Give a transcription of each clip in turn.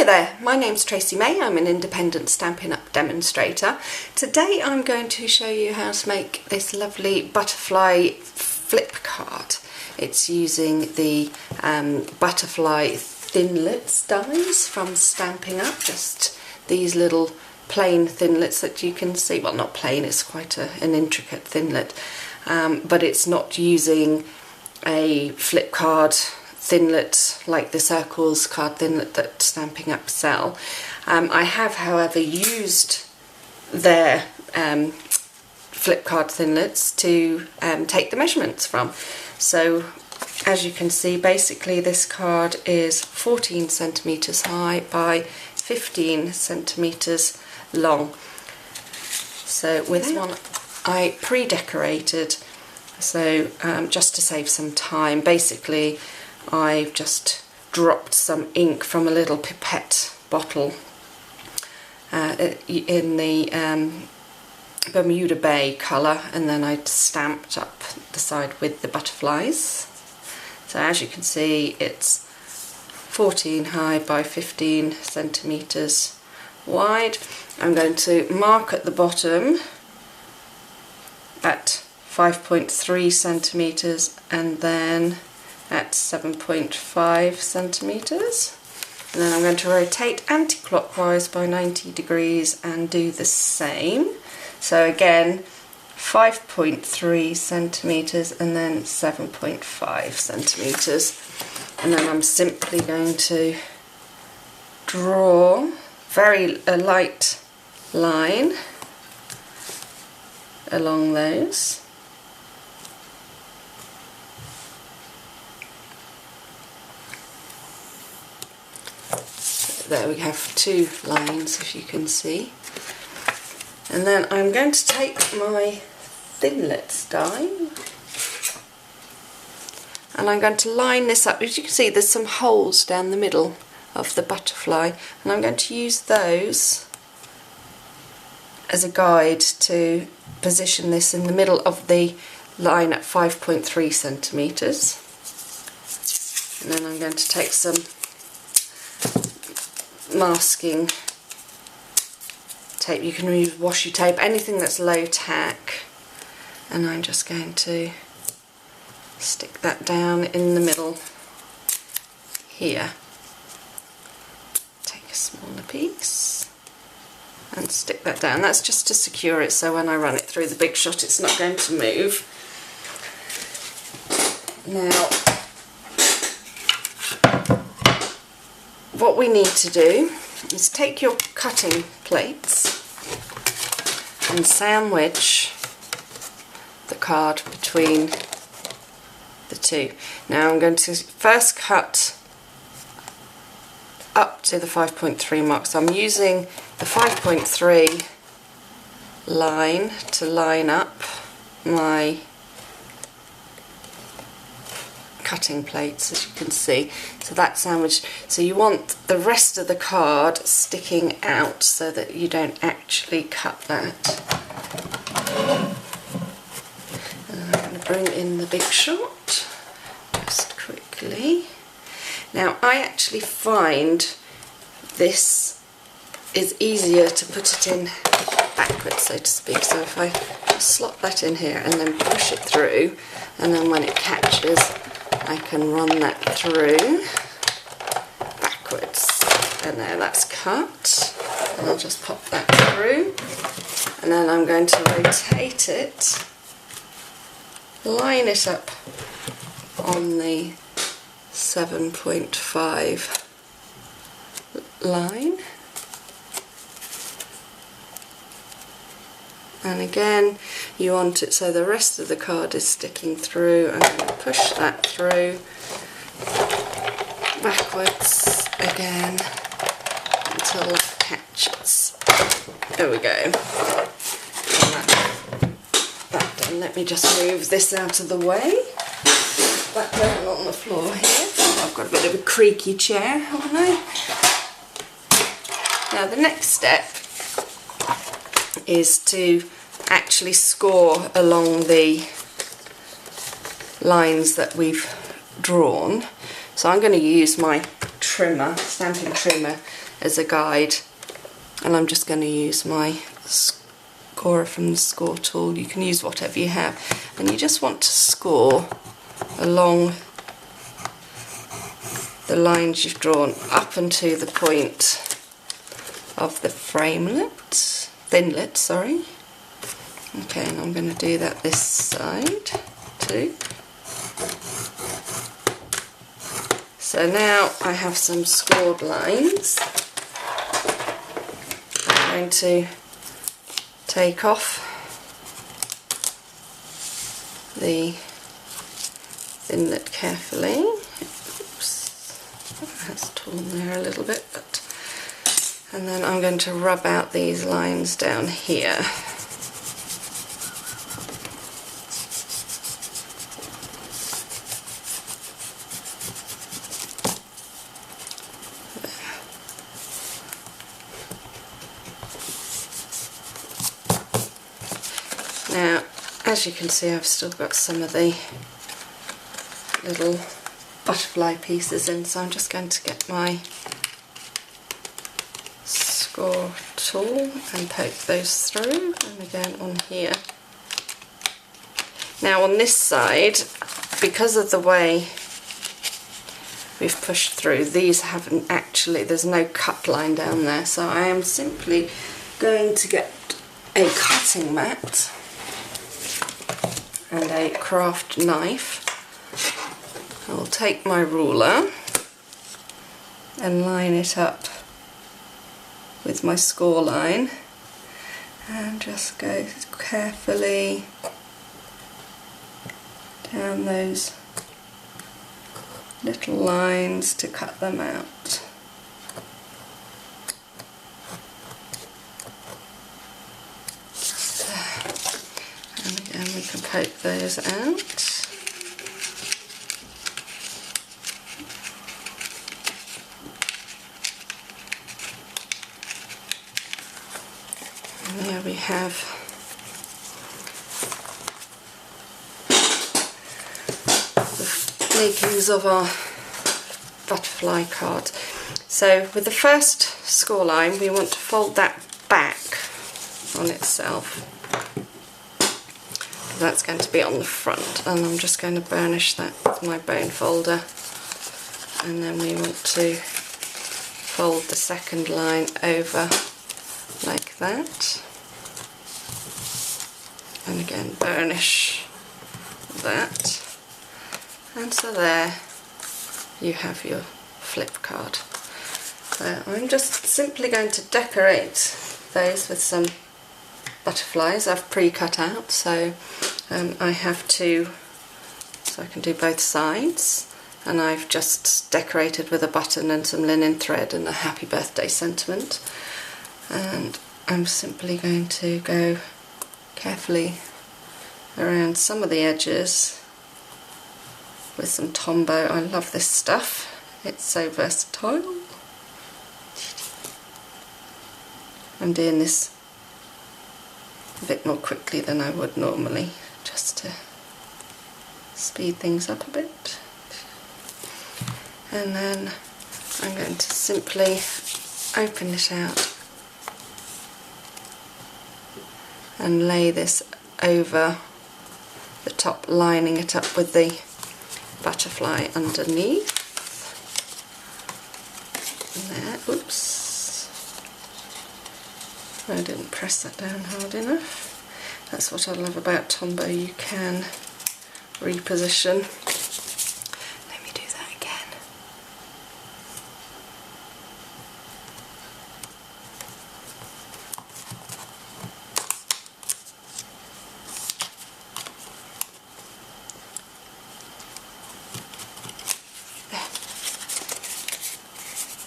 there, my name's Tracy May. I'm an independent Stampin' Up! Demonstrator. Today I'm going to show you how to make this lovely butterfly flip card. It's using the butterfly Thinlits dies from Stampin' Up! Just these little plain Thinlits that you can see. Well, not plain, it's quite an intricate Thinlit, but it's not using a flip card Thinlit like the circles card Thinlit that Stampin' Up! Sell. I have, however, used their flip card Thinlits to take the measurements from. So as you can see, basically this card is 14 centimeters high by 15 centimeters long. So with this one I pre-decorated, so just to save some time. Basically I've just dropped some ink from a little pipette bottle in the Bermuda Bay colour, and then I stamped up the side with the butterflies. So as you can see, it's 14 high by 15 centimetres wide. I'm going to mark at the bottom at 5.3 centimetres and then at 7.5 centimetres, and then I'm going to rotate anti-clockwise by 90 degrees and do the same. So again 5.3 centimetres and then 7.5 centimetres, and then I'm simply going to draw a light line along those. There we have two lines, if you can see. And then I'm going to take my Thinlits die and I'm going to line this up. As you can see, there's some holes down the middle of the butterfly, and I'm going to use those as a guide to position this in the middle of the line at 5.3 centimetres. And then I'm going to take some masking tape. You can use washi tape, anything that's low tack, and I'm just going to stick that down in the middle here. Take a smaller piece and stick that down. That's just to secure it, so when I run it through the Big Shot it's not going to move. Now what we need to do is take your cutting plates and sandwich the card between the two. Now I'm going to first cut up to the 5.3 mark, so I'm using the 5.3 line to line up my cutting plates, as you can see. So that's sandwiched. So you want the rest of the card sticking out so that you don't actually cut that. And I'm going to bring in the Big Shot just quickly. Now I actually find this is easier to put it in backwards, so to speak. So if I just slot that in here and then push it through, and then when it catches I can run that through backwards, and there, that's cut, and I'll just pop that through, and then I'm going to rotate it, line it up on the 7.5 line, and again you want it so the rest of the card is sticking through. I'm going to push that through backwards again until it catches. There we go. That done. Let me just move this out of the way. That down on the floor here. I've got a bit of a creaky chair, haven't I? Now the next step is to actually score along the lines that we've drawn. So I'm going to use my trimmer, stamping trimmer, as a guide, and I'm just going to use my scorer from the score tool. You can use whatever you have, and you just want to score along the lines you've drawn up until the point of the Thinlits, sorry. Okay, and I'm going to do that this side too. So now I have some scored lines. I'm going to take off the Thinlit carefully. Oops, that's torn there a little bit, and then I'm going to rub out these lines down here. Now, as you can see, I've still got some of the little butterfly pieces in, so I'm just going to get my score tool and poke those through, and again on here. Now on this side, because of the way we've pushed through, these haven't actually, there's no cut line down there, so I am simply going to get a cutting mat and a craft knife. I'll take my ruler and line it up with my score line and just go carefully down those little lines to cut them out. And again we can poke those out. And there we have the makings of our butterfly card. So with the first score line we want to fold that back on itself. That's going to be on the front, and I'm just going to burnish that with my bone folder, and then we want to fold the second line over like that, and again burnish that, and so there you have your flip card. So I'm just simply going to decorate those with some butterflies I've pre-cut out, so I have two, so I can do both sides, and I've just decorated with a button and some linen thread and a happy birthday sentiment, and I'm simply going to go carefully around some of the edges with some Tombow. I love this stuff, it's so versatile. I'm doing this a bit more quickly than I would normally, just to speed things up a bit. And then I'm going to simply open it out and lay this over the top, lining it up with the butterfly underneath. There, oops. I didn't press that down hard enough. That's what I love about Tombow, you can reposition. Let me do that again.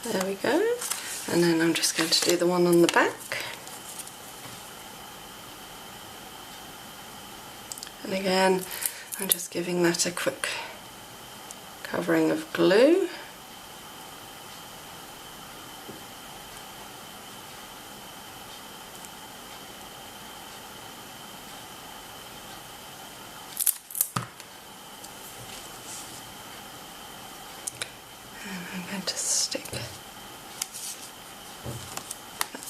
There we go. And then I'm just going to do the one on the back. And again, I'm just giving that a quick covering of glue. And I'm going to stick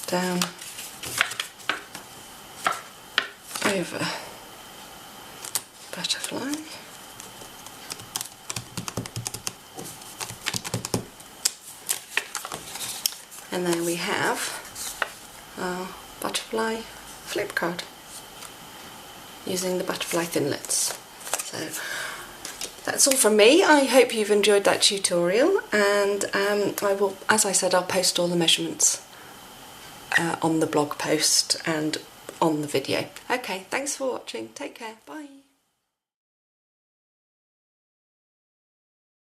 down over butterfly. And there we have our butterfly flip card using the butterfly Thinlits. So that's all from me. I hope you've enjoyed that tutorial, and I will, as I said, I'll post all the measurements on the blog post and on the video. Okay, thanks for watching. Take care. Bye.